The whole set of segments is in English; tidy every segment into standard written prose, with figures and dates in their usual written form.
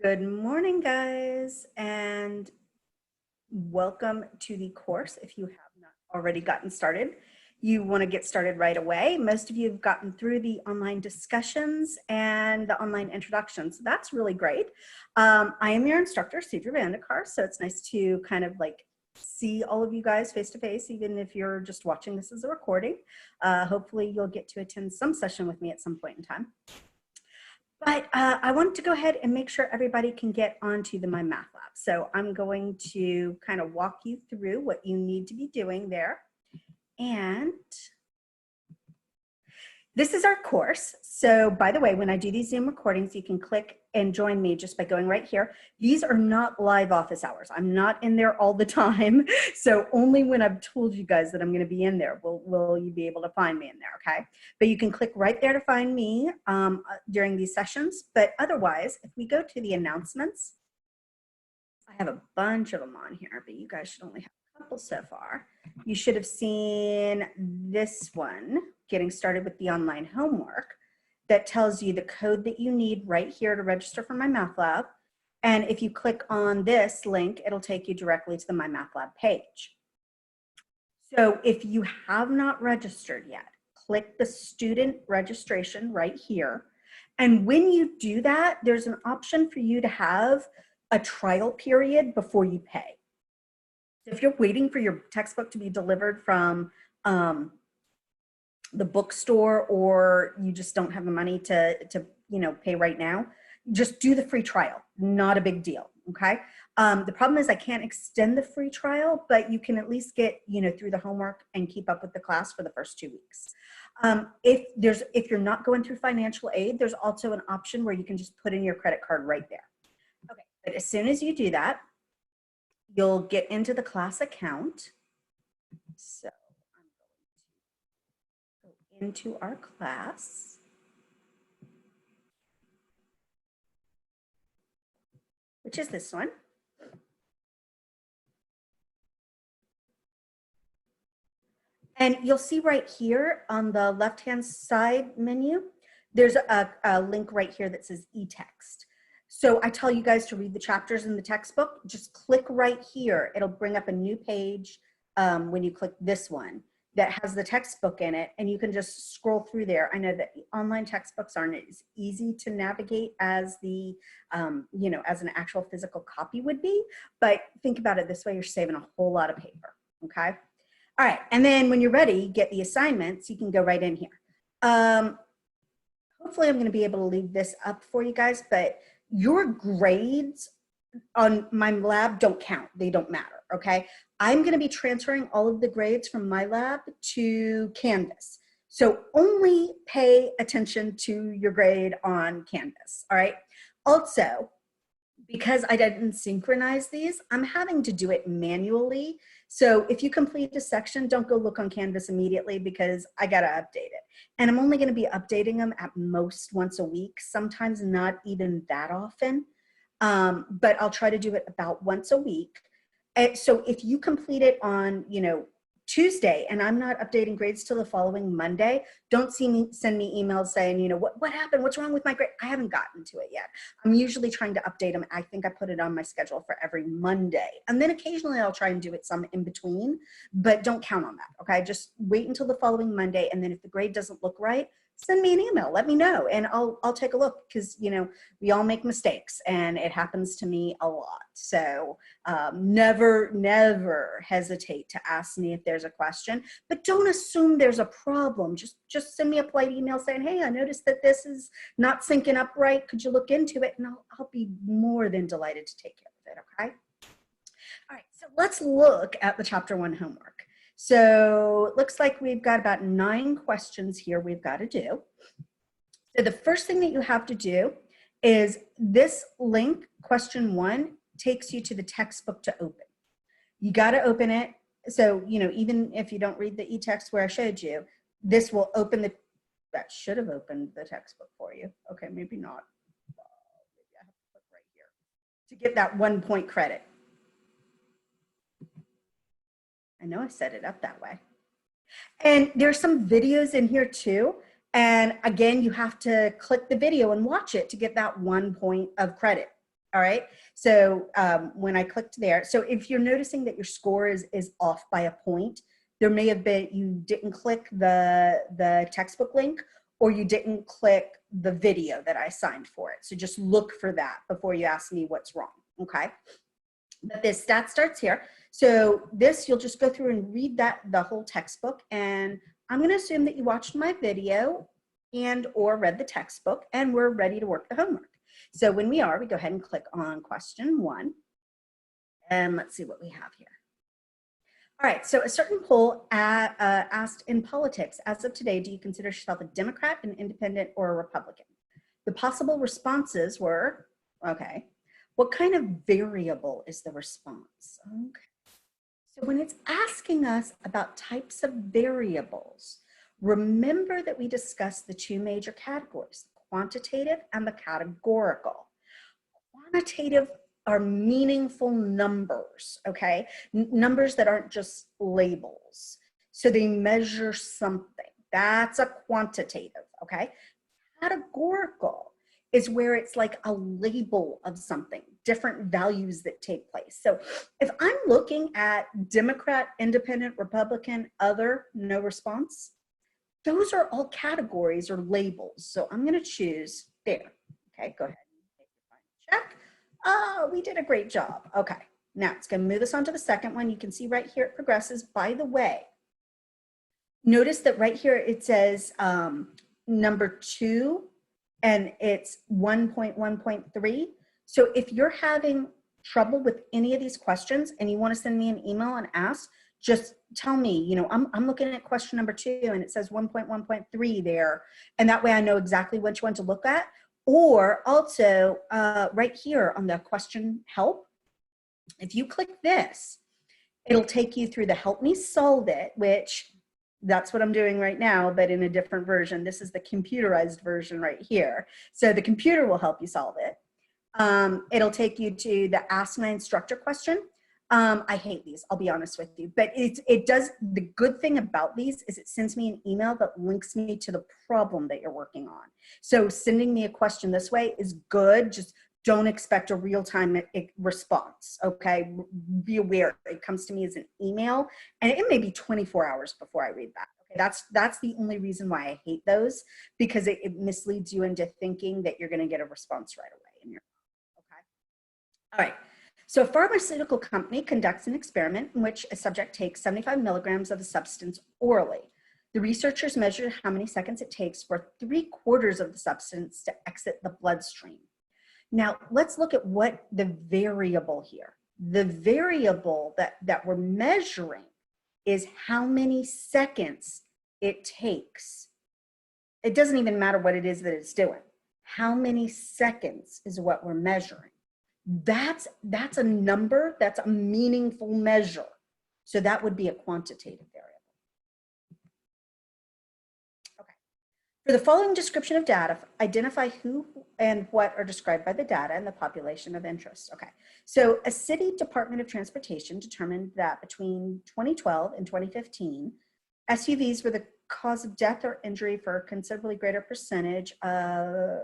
Good morning, guys, and welcome to the course. If you have not already gotten started, you want to get started right away. Most of you have gotten through the online discussions and the online introductions. So that's really great. I am your instructor, Cedra Vandekar, so it's nice to kind of like see all of you guys face to face, even if you're just watching this as a recording. Hopefully you'll get to attend some session with me at some point in time. But I wanted to go ahead and make sure everybody can get onto the MyLab. So I'm going to kind of walk you through what you need to be doing there. And this is our course. So by the way, when I do these Zoom recordings, you can click and join me just by going right here. These are not live office hours. I'm not in there all the time. So only when I've told you guys that I'm going to be in there will you be able to find me in there, okay? But you can click right there to find me during these sessions. But otherwise, if we go to the announcements, I have a bunch of them on here, but you guys should only have a couple so far. You should have seen this one, getting started with the online homework, that tells you the code that you need right here to register for MyLab. And if you click on this link, it'll take you directly to the MyLab page. So if you have not registered yet, click the student registration right here. And when you do that, there's an option for you to have a trial period before you pay. If you're waiting for your textbook to be delivered from the bookstore, or you just don't have the money to pay right now, just do the free trial. Not a big deal, okay? The problem is I can't extend the free trial, but you can at least get through the homework and keep up with the class for the first 2 weeks. If you're not going through financial aid, there's also an option where you can just put in your credit card right there. Okay, but as soon as you do that, you'll get into the class account. So into our class. Which is this one. And you'll see right here on the left-hand side menu, there's a link right here that says e-text. So I tell you guys to read the chapters in the textbook. Just click right here. It'll bring up a new page when you click this one that has the textbook in it, and you can just scroll through there. I know that online textbooks aren't as easy to navigate as the, as an actual physical copy would be, but think about it this way, you're saving a whole lot of paper, okay? All right, and then when you're ready, get the assignments, you can go right in here. Hopefully I'm gonna be able to leave this up for you guys, but your grades on MyLab don't count, they don't matter, okay? I'm gonna be transferring all of the grades from MyLab to Canvas. So only pay attention to your grade on Canvas, all right? Also, because I didn't synchronize these, I'm having to do it manually. So if you complete a section, don't go look on Canvas immediately because I gotta update it. And I'm only gonna be updating them at most once a week, sometimes not even that often. But I'll try to do it about once a week. And so if you complete it on, Tuesday and I'm not updating grades till the following Monday, don't send me emails saying, what happened? What's wrong with my grade? I haven't gotten to it yet. I'm usually trying to update them. I think I put it on my schedule for every Monday. And then occasionally I'll try and do it some in between, but don't count on that, okay? Just wait until the following Monday. And then if the grade doesn't look right, send me an email, let me know, and I'll take a look, because we all make mistakes and it happens to me a lot. So never hesitate to ask me if there's a question, but don't assume there's a problem. Just send me a polite email saying, hey, I noticed that this is not syncing up right. Could you look into it? And I'll be more than delighted to take care of it, okay? All right, so let's look at the chapter 1 homework. So it looks like we've got about 9 questions here we've got to do. So the first thing that you have to do is this link, question 1, takes you to the textbook to open. You got to open it. So, even if you don't read the e-text where I showed you, this will open that should have opened the textbook for you. Okay, maybe not. Maybe I have to click right here to get that 1 point credit. I know I set it up that way. And there's some videos in here too. And again, you have to click the video and watch it to get that 1 point of credit. All right. So when I clicked there, so if you're noticing that your score is off by a point, there may have been, you didn't click the textbook link, or you didn't click the video that I assigned for it. So just look for that before you ask me what's wrong. Okay. But this stat starts here. So this, you'll just go through and read the whole textbook. And I'm going to assume that you watched my video and or read the textbook, and we're ready to work the homework. So when we are, we go ahead and click on question 1. And let's see what we have here. All right, so a certain poll asked, in politics, as of today, do you consider yourself a Democrat, an independent, or a Republican? The possible responses were, okay, what kind of variable is the response? Okay. So when it's asking us about types of variables, remember that we discussed the 2 major categories, quantitative and the categorical. Quantitative are meaningful numbers, okay? Numbers that aren't just labels. So they measure something. That's a quantitative, okay? Categorical is where it's like a label of something, different values that take place. So if I'm looking at Democrat, independent, Republican, other, no response, those are all categories or labels. So I'm going to choose there. Okay, go ahead and check. Oh, we did a great job. Okay, now it's going to move us on to the second one. You can see right here it progresses. By the way, notice that right here it says number 2 and it's 1.1.3. So if you're having trouble with any of these questions and you want to send me an email and ask, just tell me, you know, I'm looking at question number 2 and it says 1.1.3 there. And that way I know exactly which one to look at. Or also right here on the question help, if you click this, it'll take you through the help me solve it, which that's what I'm doing right now, but in a different version. This is the computerized version right here. So the computer will help you solve it. It'll take you to the ask my instructor question. I hate these, I'll be honest with you, but it does, the good thing about these is it sends me an email that links me to the problem that you're working on. So sending me a question this way is good, just don't expect a real-time response, okay? Be aware, it comes to me as an email, and it may be 24 hours before I read that. Okay, that's the only reason why I hate those, because it misleads you into thinking that you're gonna get a response right away. And you're, okay? All right. So a pharmaceutical company conducts an experiment in which a subject takes 75 milligrams of the substance orally. The researchers measured how many seconds it takes for 3/4 of the substance to exit the bloodstream. Now, let's look at what the variable here. The variable that we're measuring is how many seconds it takes. It doesn't even matter what it is that it's doing. How many seconds is what we're measuring. That's a number, that's a meaningful measure. So that would be a quantitative variable. Okay. For the following description of data, identify who and what are described by the data and the population of interest. Okay. So a city Department of Transportation determined that between 2012 and 2015, SUVs were the cause of death or injury for a considerably greater percentage of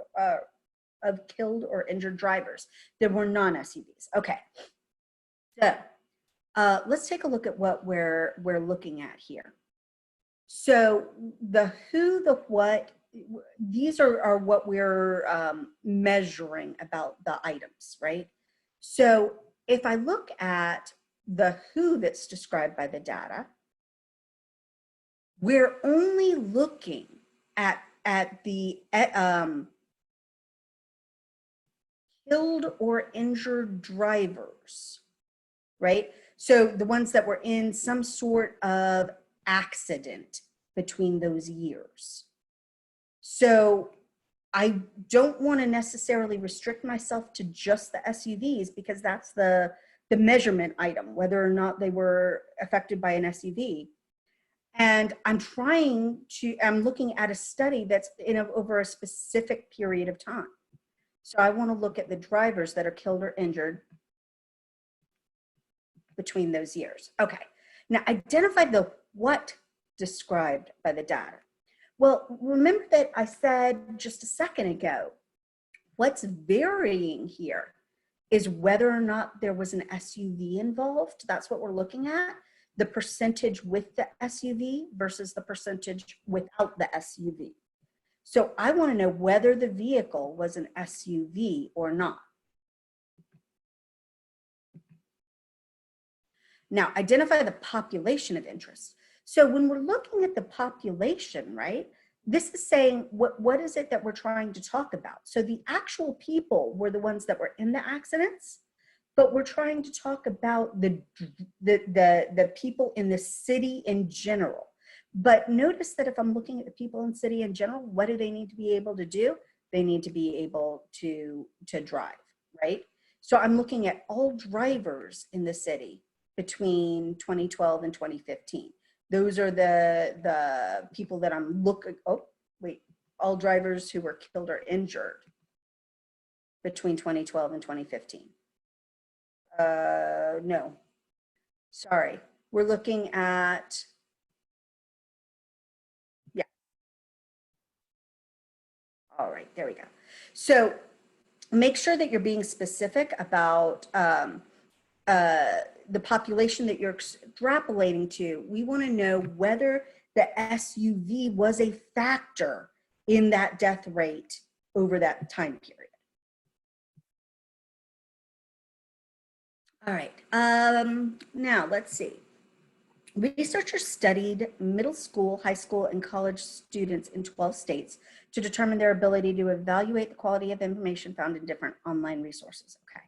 killed or injured drivers. There were non-SUVs. Okay, so let's take a look at what we're looking at here. So the who, the what, these are what we're measuring about the items, right? So if I look at the who that's described by the data, we're only looking at the killed or injured drivers, right? So the ones that were in some sort of accident between those years. So I don't want to necessarily restrict myself to just the SUVs, because that's the measurement item, whether or not they were affected by an SUV. And I'm looking at a study that's over a specific period of time. So I want to look at the drivers that are killed or injured between those years. Okay, now identify the what described by the data. Well, remember that I said just a second ago, what's varying here is whether or not there was an SUV involved. That's what we're looking at. The percentage with the SUV versus the percentage without the SUV. So I want to know whether the vehicle was an SUV or not. Now, identify the population of interest. So when we're looking at the population, right, this is saying what is it that we're trying to talk about? So the actual people were the ones that were in the accidents, but we're trying to talk about the people in the city in general. But notice that if I'm looking at the people in the city in general, what do they need to be able to do? They need to be able to drive, right? So I'm looking at all drivers in the city between 2012 and 2015. Those are the people that I'm looking, oh, wait, all drivers who were killed or injured between 2012 and 2015. No, sorry. We're looking at, yeah. All right, there we go. So make sure that you're being specific about the population that you're extrapolating to. We want to know whether the SUV was a factor in that death rate over that time period. All right, now let's see. Researchers studied middle school, high school, and college students in 12 states to determine their ability to evaluate the quality of information found in different online resources. Okay.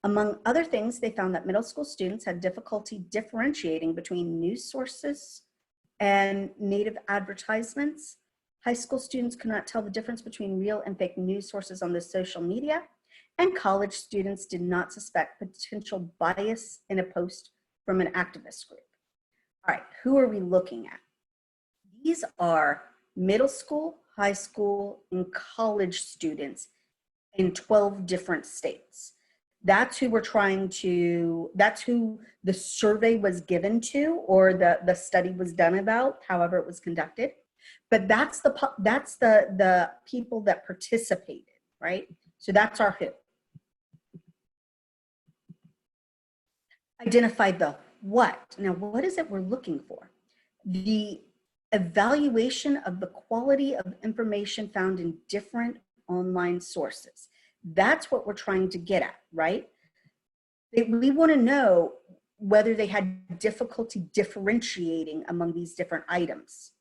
Among other things, they found that middle school students had difficulty differentiating between news sources and native advertisements. High school students could not tell the difference between real and fake news sources on the social media, and college students did not suspect potential bias in a post from an activist group. All right, who are we looking at? These are middle school, high school, and college students in 12 different states. That's who we're trying to, that's who the survey was given to, or the study was done about, however it was conducted. But that's the people that participated, right? So that's our who. Identify the what. Now, what is it we're looking for? The evaluation of the quality of information found in different online sources. That's what we're trying to get at, right? We want to know whether they had difficulty differentiating among these different items.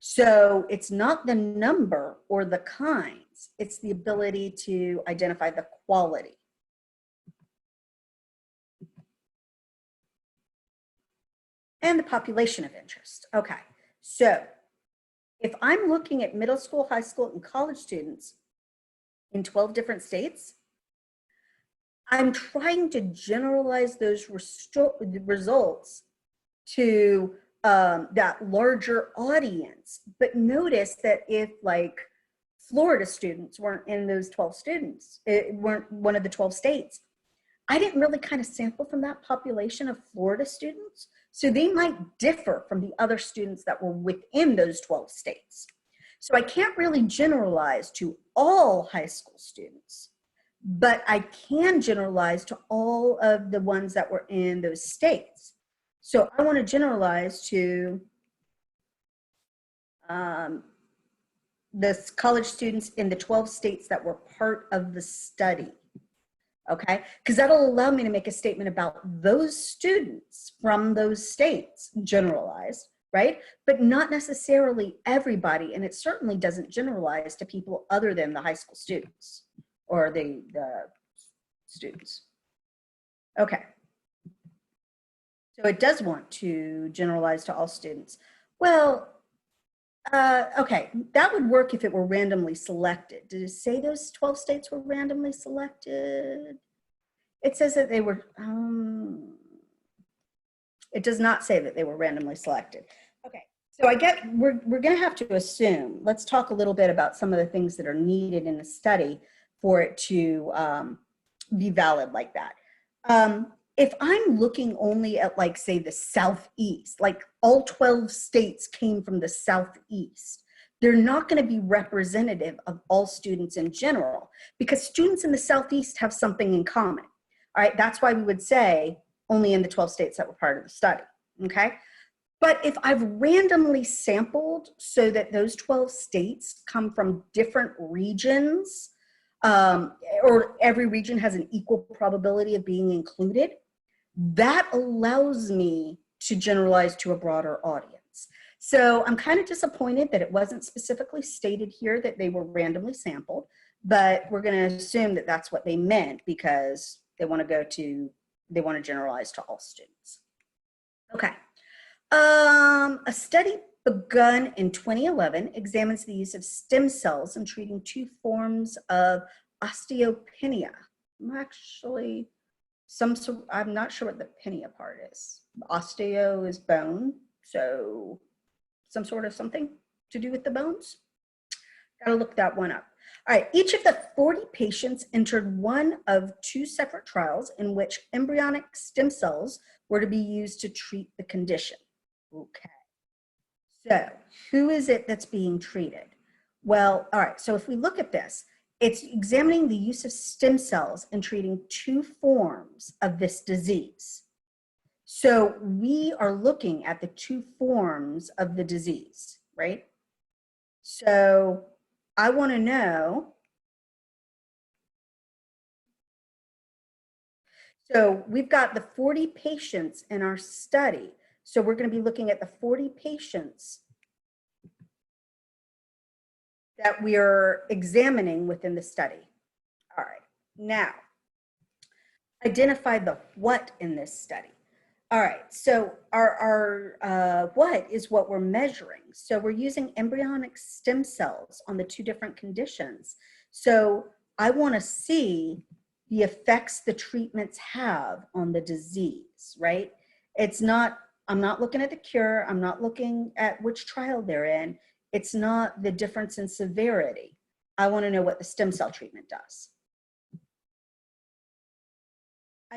So it's not the number or the kinds, it's the ability to identify the quality. And the population of interest. Okay, so if I'm looking at middle school, high school, and college students in 12 different states, I'm trying to generalize those results to that larger audience. But notice that if like Florida students weren't in those 12 students, weren't one of the 12 states, I didn't really kind of sample from that population of Florida students. So they might differ from the other students that were within those 12 states. So I can't really generalize to all high school students, but I can generalize to all of the ones that were in those states. So I want to generalize to the college students in the 12 states that were part of the study. Okay, because that'll allow me to make a statement about those students from those states, generalized, right? But not necessarily everybody, and it certainly doesn't generalize to people other than the high school students or the students. Okay, so it does want to generalize to all students. Well, okay, that would work if it were randomly selected. Did it say those 12 states were randomly selected? It says that they were, it does not say that they were randomly selected. Okay, so we're gonna have to assume, let's talk a little bit about some of the things that are needed in the study for it to be valid like that. If I'm looking only at like, say, the Southeast, like all 12 states came from the Southeast, they're not going to be representative of all students in general, because students in the Southeast have something in common. All right, that's why we would say only in the 12 states that were part of the study, okay? But if I've randomly sampled so that those 12 states come from different regions, or every region has an equal probability of being included, that allows me to generalize to a broader audience. So I'm kind of disappointed that it wasn't specifically stated here that they were randomly sampled, but we're going to assume that that's what they meant, because they want to generalize to all students. Okay. A study begun in 2011 examines the use of stem cells in treating two forms of osteopenia. I'm not sure what the penia part is. Osteo is bone, so some sort of something to do with the bones. Gotta look that one up. All right, each of the 40 patients entered one of two separate trials in which embryonic stem cells were to be used to treat the condition. Okay, so who is it that's being treated? Well, all right, so if we look at this, it's examining the use of stem cells in treating two forms of this disease. So we are looking at the two forms of the disease, right? So I want to know, so we've got the 40 patients in our study. So we're going to be looking at the 40 patients that we are examining within the study. All right, now, identify the what in this study. All right, so our what is what we're measuring. So we're using embryonic stem cells on the two different conditions. So I want to see the effects the treatments have on the disease, right? It's not, I'm not looking at the cure. I'm not looking at which trial they're in. It's not the difference in severity. I want to know what the stem cell treatment does.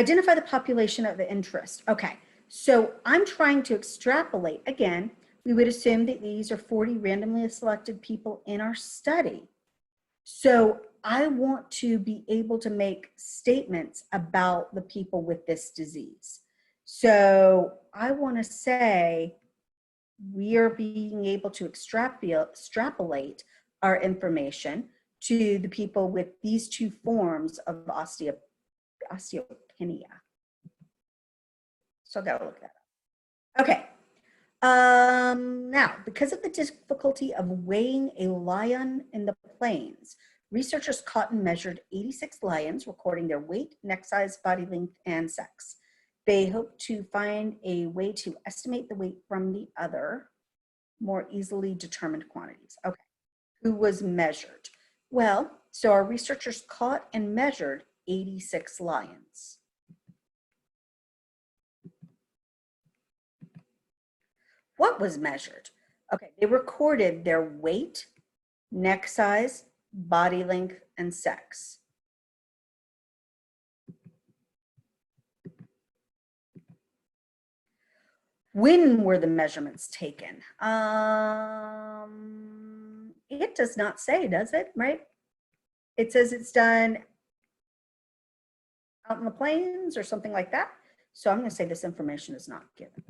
Identify the population of interest. Okay, so I'm trying to extrapolate. Again, we would assume that these are 40 randomly selected people in our study. So I want to be able to make statements about the people with this disease. So I want to say we are being able to extrapolate our information to the people with these two forms of osteopenia. So I gotta look that up. Okay. Now, because of the difficulty of weighing a lion in the plains, researchers caught and measured 86 lions, recording their weight, neck size, body length, and sex. They hope to find a way to estimate the weight from the other more easily determined quantities. Okay, who was measured? Well, so our researchers caught and measured 86 lions. What was measured? Okay, they recorded their weight, neck size, body length, and sex. When were the measurements taken? It does not say, does it, right? It says it's done out in the plains or something like that. So I'm going to say this information is not given.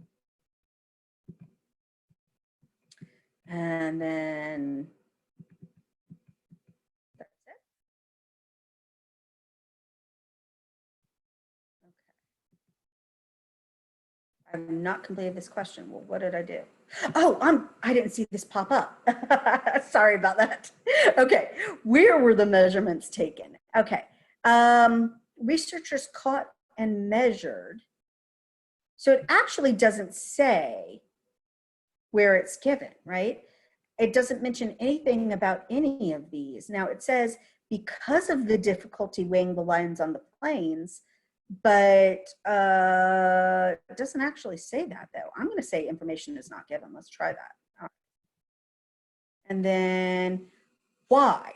And then that's it. Okay. I've not completed this question. Well, what did I do? Oh, I didn't see this pop up. Sorry about that. Okay, where were the measurements taken? Okay, researchers caught and measured. So it actually doesn't say where it's given, right? It doesn't mention anything about any of these. Now it says because of the difficulty weighing the lions on the plains, but it doesn't actually say that though. I'm going to say information is not given. Let's try that. And then why?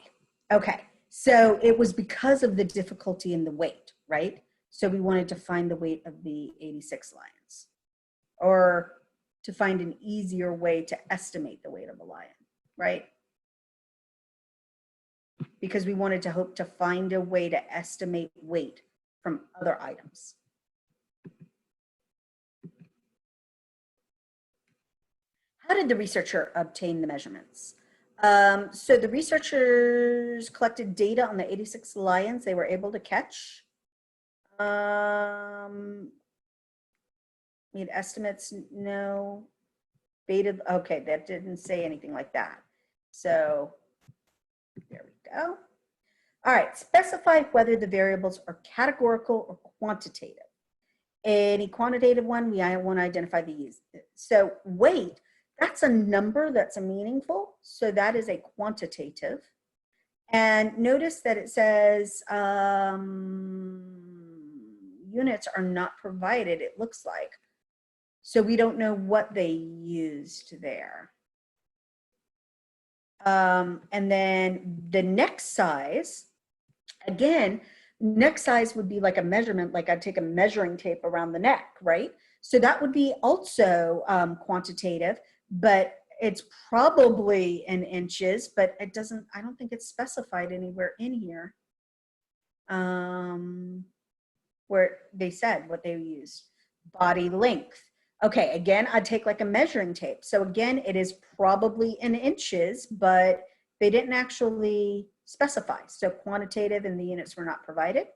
Okay, so it was because of the difficulty in the weight, right? So we wanted to find the weight of the 86 lions, or to find an easier way to estimate the weight of a lion, right? because we wanted to hope to find a way to estimate weight from other items. How did the researcher obtain the measurements? So the researchers collected data on the 86 lions they were able to catch. Made estimates, no. Beta, okay, that didn't say anything like that. So there we go. All right, specify whether the variables are categorical or quantitative. Any quantitative one, we want to identify the use. So weight, that's a number that's a meaningful. So that is a quantitative. And notice that it says units are not provided, it looks like. So we don't know what they used there. And then the next size, again, next size would be like a measurement, like I'd take a measuring tape around the neck, right? So that would be also quantitative, but it's probably in inches, but it doesn't, I don't think it's specified anywhere in here where they said what they used. Body length. Okay, again, I'd take like a measuring tape. So again, it is probably in inches, but they didn't actually specify. So quantitative and the units were not provided.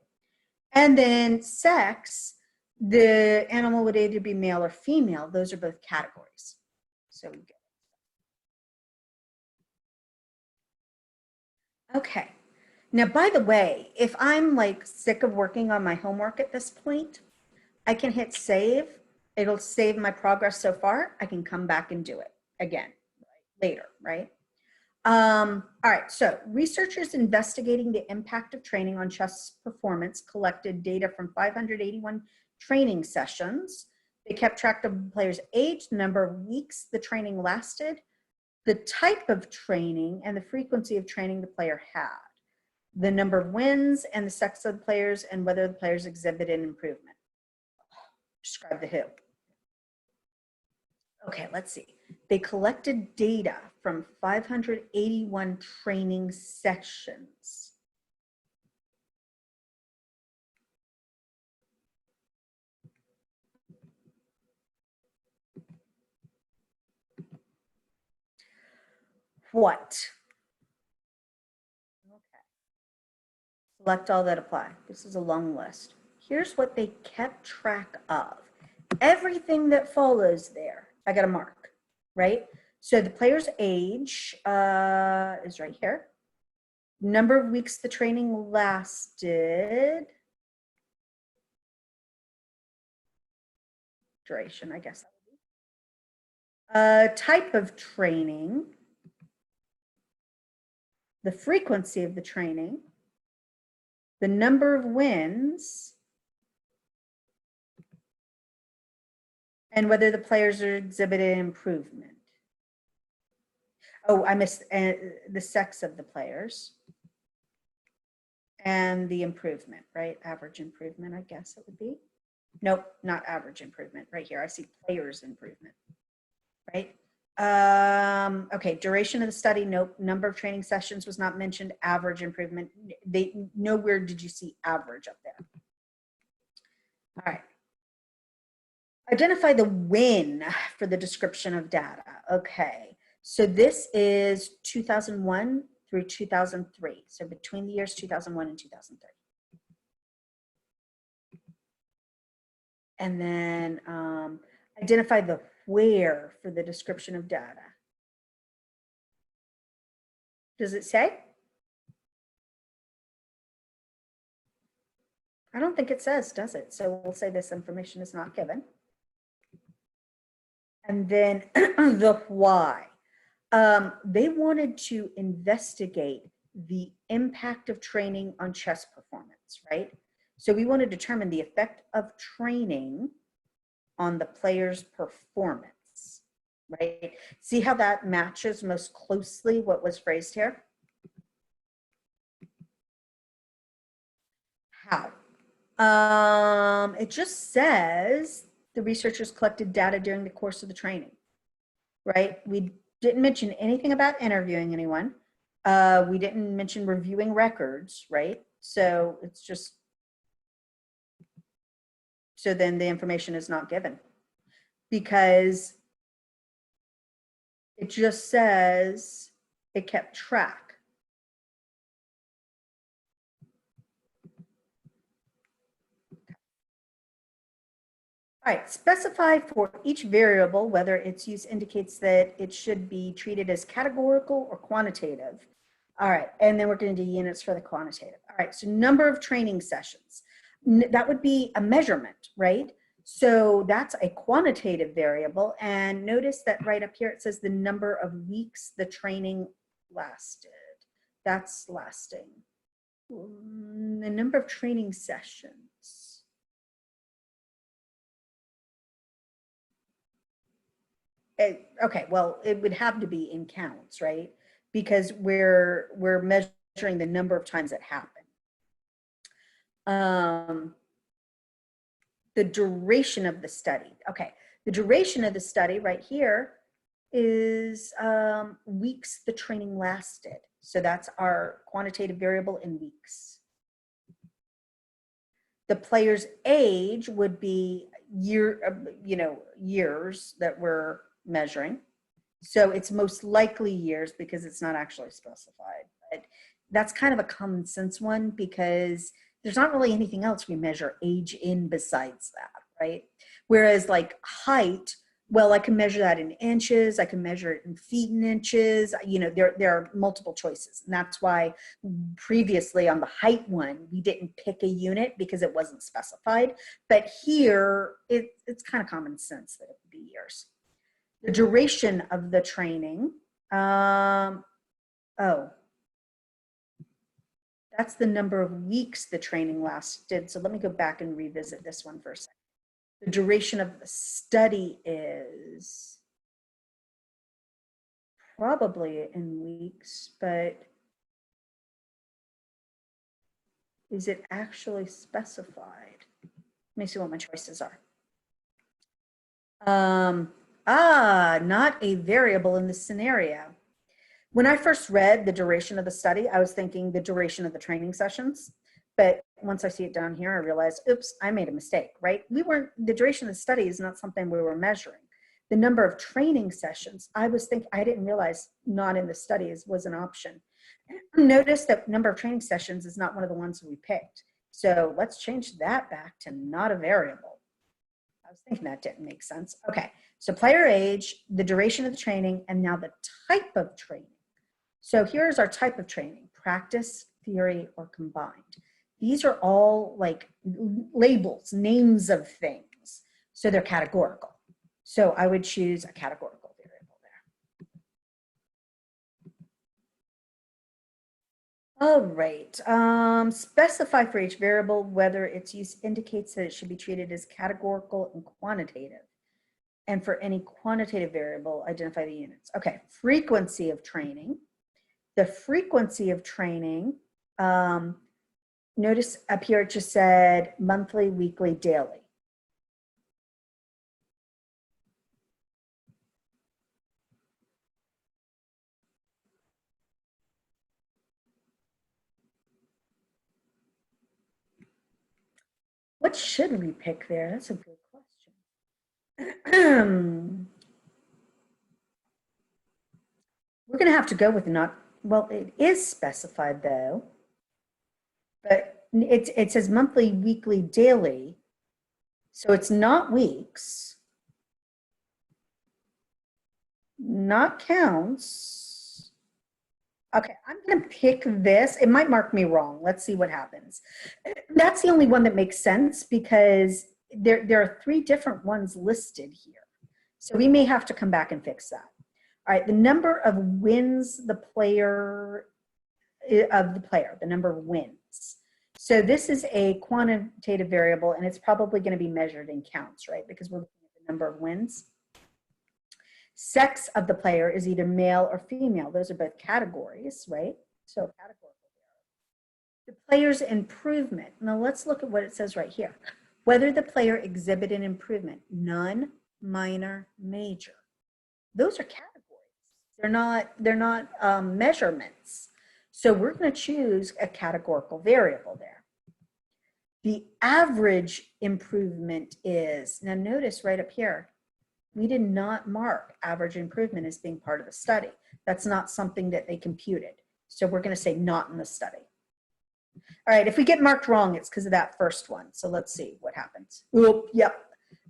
And then sex, the animal would either be male or female. Those are both categories. So we get it. Okay. Now, by the way, if I'm like sick of working on my homework at this point, I can hit save. It'll save my progress so far. I can come back and do it again later, right? All right, so researchers investigating the impact of training on chess performance collected data from 581 training sessions. They kept track of the player's age, the number of weeks the training lasted, the type of training, and the frequency of training the player had, the number of wins and the sex of the players, and whether the players exhibited improvement. Describe the who. Okay, let's see. They collected data from 581 training sessions. What? Okay. Select all that apply. This is a long list. Here's what they kept track of. Everything that follows there, I got a mark, right? So the player's age is right here. Number of weeks the training lasted. Duration, I guess. Type of training. The frequency of the training. The number of wins. And whether the players are exhibited improvement. Oh, I missed the sex of the players. And the improvement, right? Average improvement, I guess it would be. Nope, not average improvement. Right here, I see players improvement, right? Okay, duration of the study, nope. Number of training sessions was not mentioned. Average improvement, nowhere did you see average up there. All right. Identify the win for the description of data. Okay, so this is 2001 through 2003. So between the years 2001 and 2003. And then identify the where for the description of data. Does it say? I don't think it says, does it? So we'll say this information is not given. And then the why. They wanted to investigate the impact of training on chess performance, right? So we want to determine the effect of training on the player's performance, right? See how that matches most closely what was phrased here? How? It just says the researchers collected data during the course of the training, right? We didn't mention anything about interviewing anyone. We didn't mention reviewing records, right? So it's just, so then the information is not given because it just says it kept track. All right, specify for each variable whether its use indicates that it should be treated as categorical or quantitative. All right, and then we're going to do units for the quantitative. All right, so number of training sessions. That would be a measurement, right? So that's a quantitative variable. And notice that right up here, it says the number of weeks the training lasted. That's lasting. The number of training sessions. Okay, well, it would have to be in counts, right? Because we're measuring the number of times it happened. The duration of the study. Okay, the duration of the study right here is weeks the training lasted. So that's our quantitative variable in weeks. The player's age would be years that we're measuring. So it's most likely years because it's not actually specified. But that's kind of a common sense one because there's not really anything else we measure age in besides that, right? Whereas like height, well, I can measure that in inches, I can measure it in feet and inches, there are multiple choices. And that's why previously on the height one, we didn't pick a unit because it wasn't specified. But here, it's kind of common sense that it would be years. The duration of the training, that's the number of weeks the training lasted. So let me go back and revisit this one for a second. The duration of the study is probably in weeks, but is it actually specified? Let me see what my choices are. Not a variable in this scenario. When I first read the duration of the study, I was thinking the duration of the training sessions. But once I see it down here, I realized, oops, I made a mistake, right? The duration of the study is not something we were measuring. The number of training sessions, I didn't realize not in the studies was an option. Notice that number of training sessions is not one of the ones we picked. So let's change that back to not a variable. I was thinking that didn't make sense. Okay, so player age, the duration of the training, and now the type of training. So here's our type of training: practice, theory, or combined. These are all like labels, names of things. So they're categorical. So I would choose a categorical variable there. All right, specify for each variable whether its use indicates that it should be treated as categorical and quantitative. And for any quantitative variable, identify the units. Okay, frequency of training. The frequency of training, notice up here it just said monthly, weekly, daily. What should we pick there? That's a good question. We're going to have to go with not, well, it is specified though, but it says monthly, weekly, daily. So it's not weeks, not counts. Okay, I'm going to pick this. It might mark me wrong. Let's see what happens. That's the only one that makes sense because there are 3 different ones listed here. So we may have to come back and fix that. All right, the number of wins the number of wins. So this is a quantitative variable and it's probably going to be measured in counts, right? Because we're looking at the number of wins. Sex of the player is either male or female. Those are both categories, right? So categorical. The player's improvement. Now let's look at what it says right here. Whether the player exhibited improvement, none, minor, major. Those are categories. They're not measurements. So we're going to choose a categorical variable there. The average improvement is, now notice right up here, we did not mark average improvement as being part of the study. That's not something that they computed. So we're going to say not in the study. All right, if we get marked wrong, it's because of that first one. So let's see what happens. Oop, yep.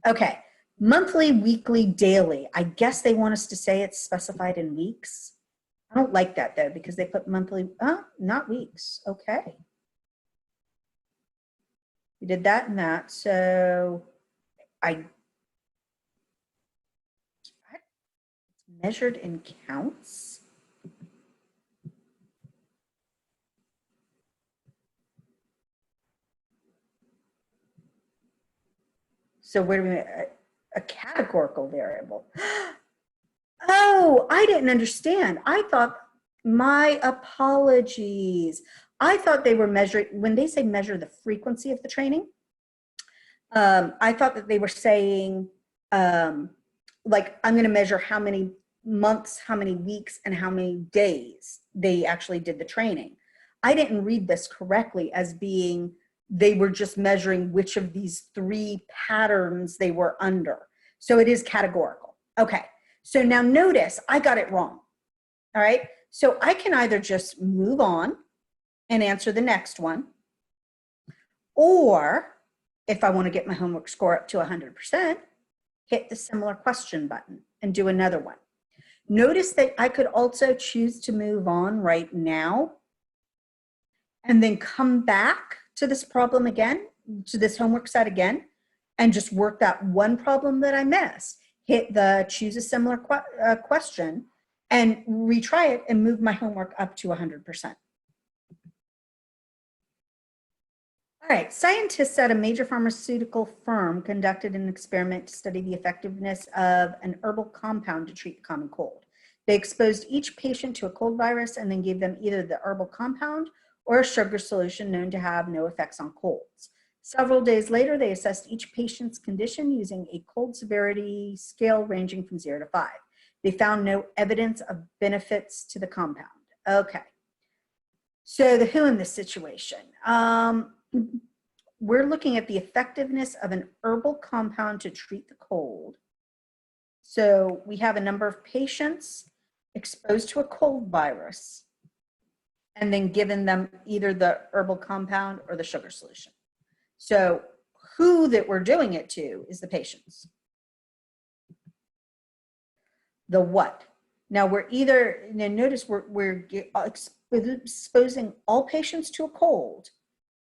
Okay, monthly, weekly, daily. I guess they want us to say it's specified in weeks. I don't like that though, because they put monthly, not weeks. Okay. We did that and that. So it's measured in counts. So where do we, a categorical variable. Oh, I didn't understand. I thought, my apologies. I thought they were measuring, when they say measure the frequency of the training, I thought that they were saying, like, I'm going to measure how many months, how many weeks, and how many days they actually did the training. I didn't read this correctly as being they were just measuring which of these 3 patterns they were under. So it is categorical. Okay, so now notice I got it wrong. All right, so I can either just move on and answer the next one, or if I want to get my homework score up to 100%, hit the similar question button and do another one. Notice that I could also choose to move on right now and then come back to this problem again, to this homework set again, and just work that one problem that I missed. Hit the choose a similar question and retry it and move my homework up to 100%. All right, scientists at a major pharmaceutical firm conducted an experiment to study the effectiveness of an herbal compound to treat the common cold. They exposed each patient to a cold virus and then gave them either the herbal compound or a sugar solution known to have no effects on colds. Several days later, they assessed each patient's condition using a cold severity scale ranging from 0 to 5. They found no evidence of benefits to the compound. Okay, so the who in this situation? We're looking at the effectiveness of an herbal compound to treat the cold. So we have a number of patients exposed to a cold virus and then given them either the herbal compound or the sugar solution. So who that we're doing it to is the patients. The what? Now we're either, now notice we're exposing all patients to a cold,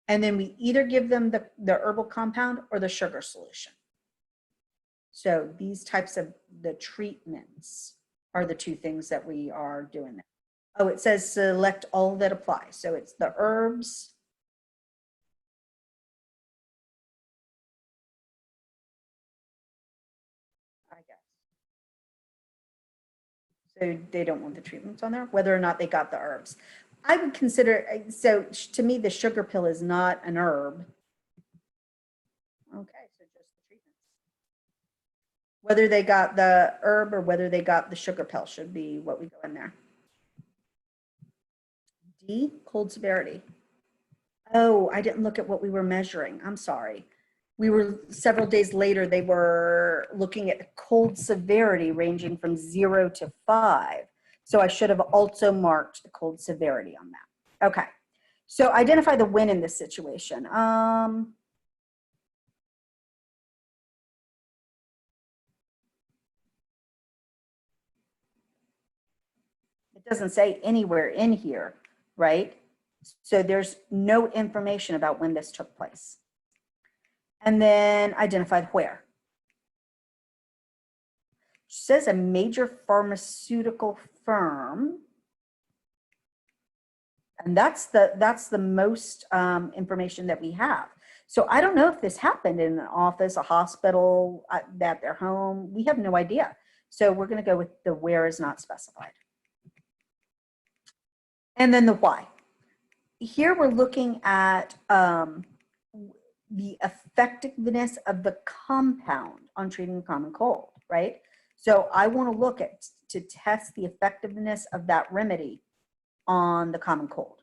and then we either give them the herbal compound or the sugar solution. So these types of the treatments are the 2 things that we are doing there. Oh, it says select all that apply. So it's the herbs. I guess. So they don't want the treatments on there, whether or not they got the herbs. I would consider, so to me, the sugar pill is not an herb. Okay, so just the treatments. Whether they got the herb or whether they got the sugar pill should be what we go in there. D, cold severity. Oh, I didn't look at what we were measuring. I'm sorry. We were, several days later, they were looking at cold severity ranging from 0 to 5. So I should have also marked the cold severity on that. Okay, so identify the win in this situation. It doesn't say anywhere in here, right? So there's no information about when this took place. And then identified where. It says a major pharmaceutical firm. And that's the most information that we have. So I don't know if this happened in an office, a hospital, at their home. We have no idea. So we're going to go with the where is not specified. And then the why. Here we're looking at the effectiveness of the compound on treating the common cold, right? So I want to look at to test the effectiveness of that remedy on the common cold.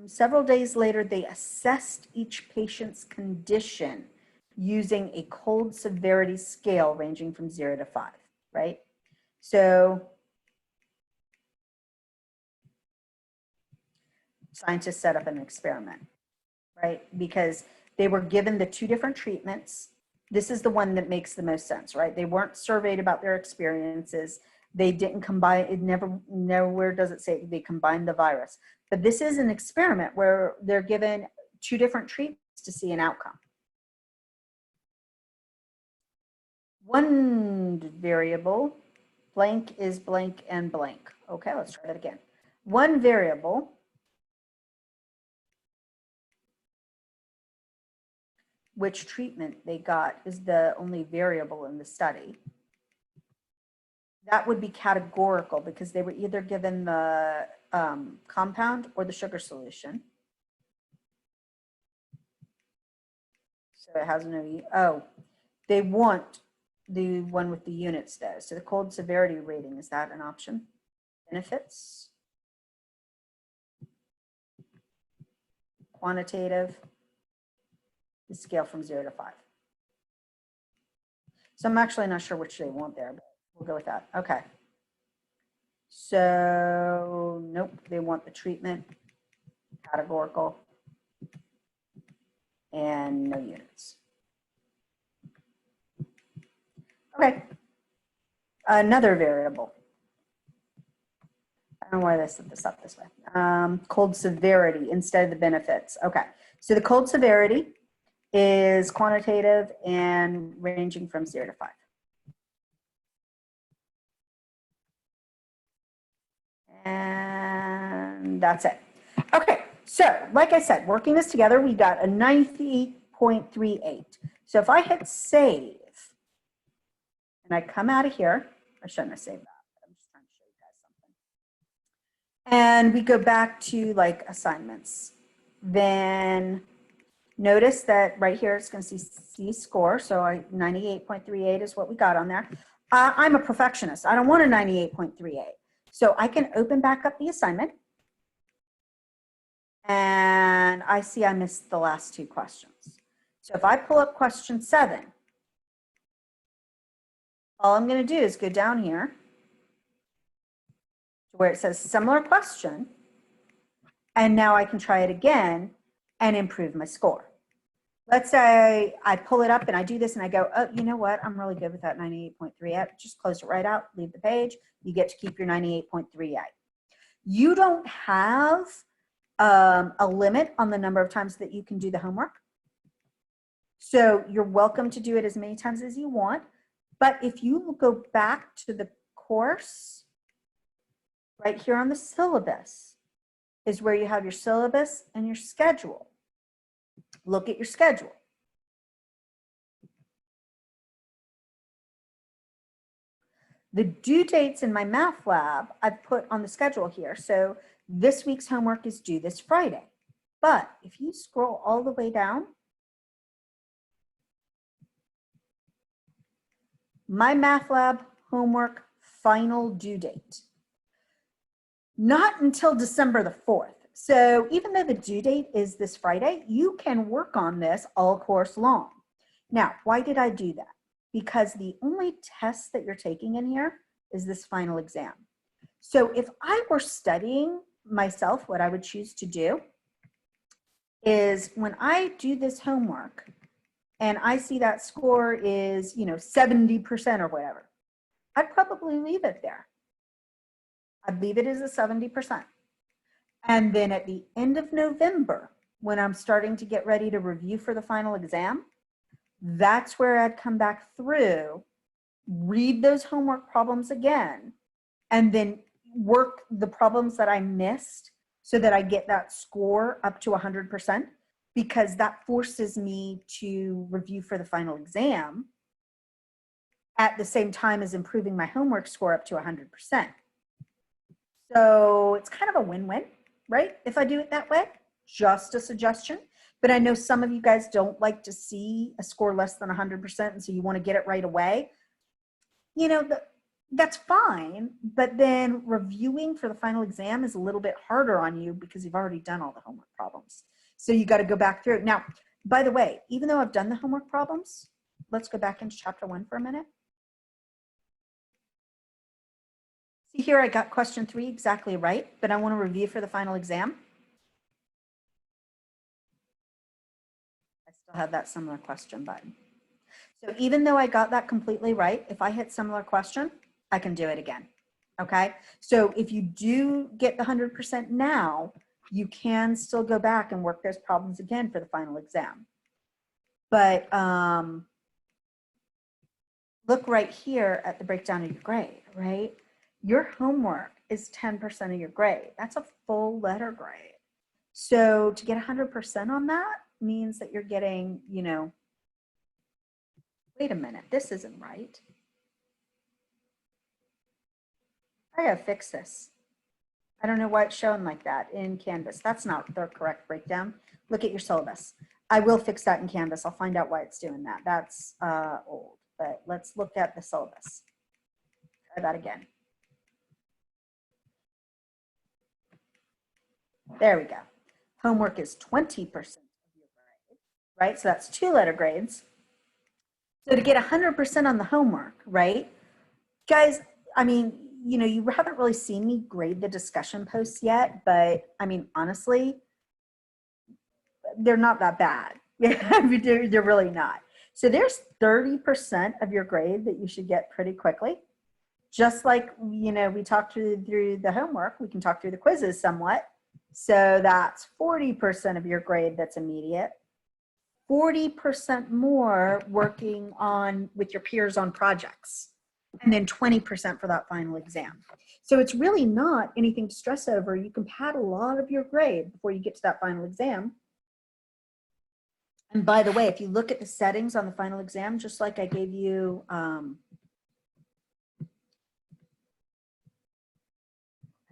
Several days later, they assessed each patient's condition using a cold severity scale ranging from 0 to 5, right? So scientists set up an experiment, right? Because they were given the 2 different treatments. This is the one that makes the most sense, right? They weren't surveyed about their experiences. They didn't combine, it never, nowhere does it say they combined the virus. But this is an experiment where they're given 2 different treatments to see an outcome. One variable, blank is blank and blank. Okay, let's try that again. One variable which treatment they got is the only variable in the study. That would be categorical because they were either given the compound or the sugar solution. So it has no, oh, they want the one with the units though. So the cold severity rating, is that an option? Benefits, quantitative, the scale from 0 to 5. So I'm actually not sure which they want there, but we'll go with that. Okay. So nope, they want the treatment, categorical, and no units. Okay. Another variable. I don't know why they set this up this way. Cold severity instead of the benefits. Okay. So the cold severity is quantitative and ranging from 0 to 5. And that's it. Okay, so like I said, working this together, we got a 98.38. So if I hit save and I come out of here, I shouldn't have saved that, but I'm just trying to show you guys something. And we go back to like assignments. Then notice that right here it's going to see score. So 98.38 is what we got on there. I'm a perfectionist. I don't want a 98.38. So I can open back up the assignment. And I see I missed the last 2 questions. So if I pull up question 7, all I'm going to do is go down here to where it says similar question. And now I can try it again and improve my score. Let's say I pull it up and I do this and I go, oh, you know what? I'm really good with that 98.38. Just close it right out, leave the page. You get to keep your 98.38. You don't have a limit on the number of times that you can do the homework. So you're welcome to do it as many times as you want. But if you go back to the course, right here on the syllabus is where you have your syllabus and your schedule. Look at your schedule. The due dates in my math lab, I've put on the schedule here. So this week's homework is due this Friday. But if you scroll all the way down, my math lab homework final due date. Not until December the 4th. So even though the due date is this Friday, you can work on this all course long. Now, why did I do that? Because the only test that you're taking in here is this final exam. So if I were studying myself, what I would choose to do is when I do this homework and I see that score is, 70% or whatever, I'd probably leave it there. I'd leave it as a 70%. And then at the end of November, when I'm starting to get ready to review for the final exam, that's where I'd come back through, read those homework problems again, and then work the problems that I missed so that I get that score up to 100%, because that forces me to review for the final exam at the same time as improving my homework score up to 100%. So it's kind of a win-win, right? If I do it that way, just a suggestion. But I know some of you guys don't like to see a score less than 100%, and so you want to get it right away. that's fine, but then reviewing for the final exam is a little bit harder on you because you've already done all the homework problems. So you got to go back through. Now, by the way, even though I've done the homework problems, let's go back into chapter 1 for a minute. See here, I got question 3 exactly right, but I want to review for the final exam. I still have that similar question button. So even though I got that completely right, if I hit similar question, I can do it again. Okay. So if you do get the 100% now, you can still go back and work those problems again for the final exam. But look right here at the breakdown of your grade, right? Your homework is 10% of your grade. That's a full letter grade. So to get 100% on that means that you're getting, you know, wait a minute, this isn't right. I gotta fix this. I don't know why it's showing like that in Canvas. That's not the correct breakdown. Look at your syllabus. I will fix that in Canvas. I'll find out why it's doing that. That's old, but let's look at the syllabus. Try that again. There we go. Homework is 20% of your grade, right? So that's 2-letter grades. So to get 100% on the homework, right? Guys, I mean, you know, you haven't really seen me grade the discussion posts yet, but I mean, honestly, they're not that bad. They're really not. So there's 30% of your grade that you should get pretty quickly. Just like, you know, we talked through the homework, we can talk through the quizzes somewhat. So that's 40% of your grade that's immediate. 40% more working on with your peers on projects, and then 20% for that final exam. So it's really not anything to stress over. You can pad a lot of your grade before you get to that final exam. And by the way, if you look at the settings on the final exam, just like I gave you, I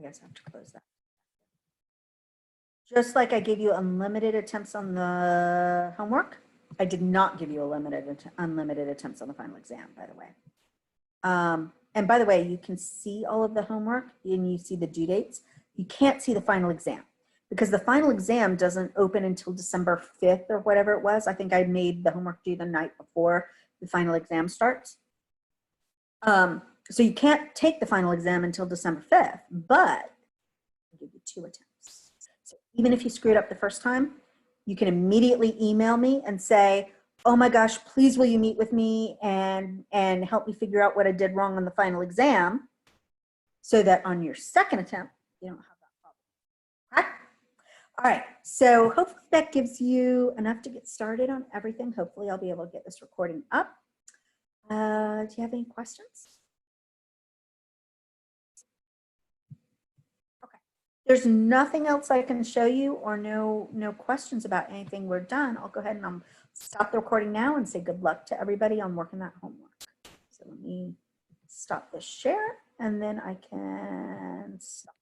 guess I have to close that. Just like I gave you unlimited attempts on the homework, I did not give you unlimited attempts on the final exam, by the way. And by the way, you can see all of the homework and you see the due dates. You can't see the final exam because the final exam doesn't open until December 5th or whatever it was. I think I made the homework due the night before the final exam starts. So you can't take the final exam until December 5th, but I'll give you 2 attempts. So even if you screwed up the first time, you can immediately email me and say, oh my gosh, please will you meet with me and help me figure out what I did wrong on the final exam so that on your second attempt, you don't have that problem. Okay? All right, so hopefully that gives you enough to get started on everything. Hopefully I'll be able to get this recording up. Do you have any questions? Okay, there's nothing else I can show you or no questions about anything. We're done. I'll go ahead and stop the recording now and say good luck to everybody on working that homework. So let me stop the share and then I can stop.